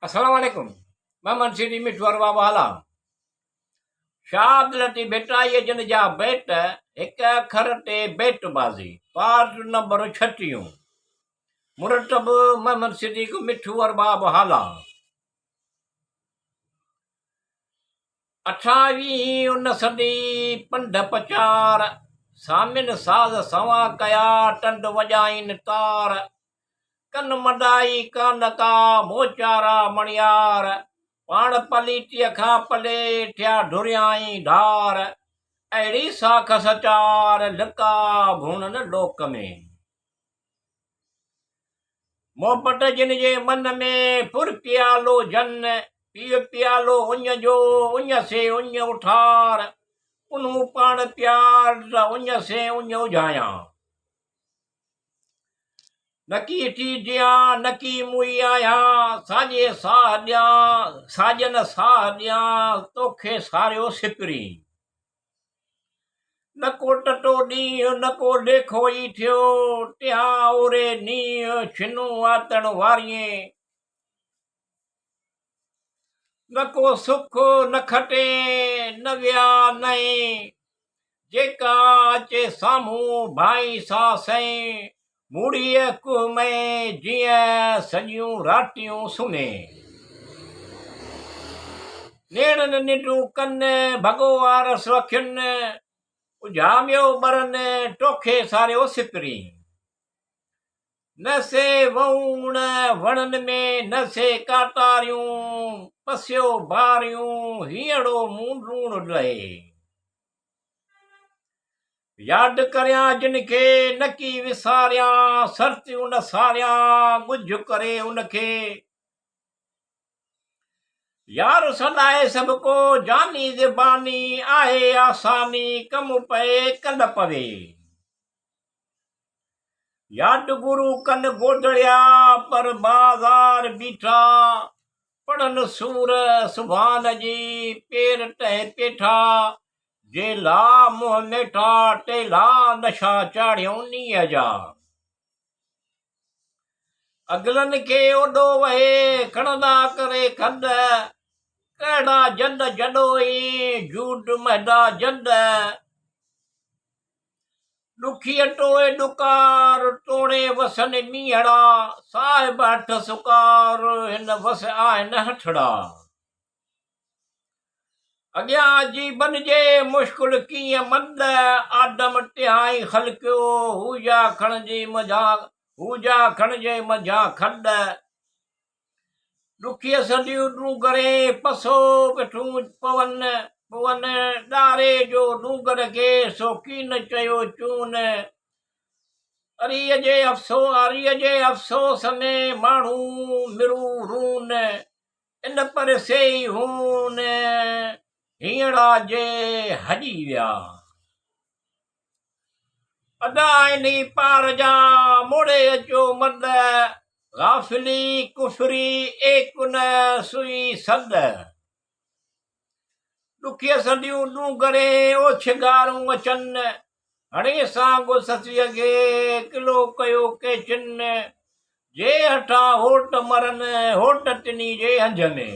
Assalamualaikum. Maman sini mishwar babahala. शादलती बेटाई जन जा bat एक अखर ते बेट बाजी पार्ट नंबर 36 मुरतब मोहम्मद सिद्दीक मिठू और बाब हाला 28 उन सदी पंड पचार सामिन साज सवा कया टंड वजाइन तार कन मडाई कान का मोचारा मणियार पाण पलीटीअ खां पले थिया ढुरियाई ढार अहिड़ी साख सचार लिका भूणन लोक में मोहबत जिन जे मन में फुर पियालो जन पीउ पियालो उञ जो उञ से उञ उठार उन्हू पाण प्यार उञ से उञ उझाया नकी थी दिया नकी मुई आया साजे साह दिया साजन साह दिया तोखे सारियो सिकरी नको टटो ॾींहुं नको ॾेखो ई थियो टिया ओरे नींहुं छिनू आतण वारिये नको सुख न खटे न विया नए जेका अचे साम्हूं भाई सा सई मूड़ीअ कुह में जीअं सॼियूं राटियूं सुम्हे नेणनि निंडूं कनि भॻोवारस अखियुनि उझामियो बरनि टोखे सारियो सिकरी न से वऊण वणनि में न से काटारियूं पसियो बारियूं हीअड़ो मूंडूं लहे याद करियां जिन खे नकी विसारियां सरतियूं न सारियां ॻुझ करे उनखे यार सदाए सभु को जानी ज़बानी आहे आसानी कम पए कन पवे याद गुरु कन गोदड़िया पर बाज़ार बीठा पढ़न सूर सुभान जी पेर टह पेठा जे ला मुंह मेठा टे ला नशा चाढ़ियूं नीअ जा अगलनि खे ओॾो वहे खणंदा करे खॾ कहिड़ा जॾ जॾोई झूठ महदा जॾ ॾुखीअ टोए ॾुकार टोड़े वसनि मीहड़ा साहिब हठ सुकार हिन वस आहिनि हठड़ा अॻियां जी बनजे मुश्किल कीअं मंद आदम टिहाई ख़लकियो हूजा खणजे मझा खॾ ॾुखीअ सदियूं डूंगरे पसो पिठूं पवन ॾारे जो डूंगर खे सोकीन चयो चून अरीअ जे अफ़सोस में माण्हू मिरू रून इन पर सेई हून हीअड़ा जे हॼी विया अदाइनी पार जा मोड़े अचो मद गाफ़िली कुफरी एक न सुई सद ॾुखीअ सदियूं डूंगरे ओछगारूं अचनि हणे सां ससीअ खे किलो कयो के चिन जे हठां होट मरनि होट तिनी जे हंझनि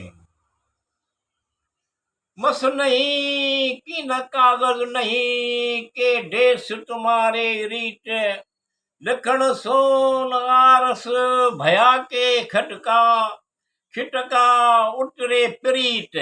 मस नहीं की न कागज नहीं के देश तुम्हारे रीत लिखण सोन आरस भया के खटका छिटका उतरे प्रीत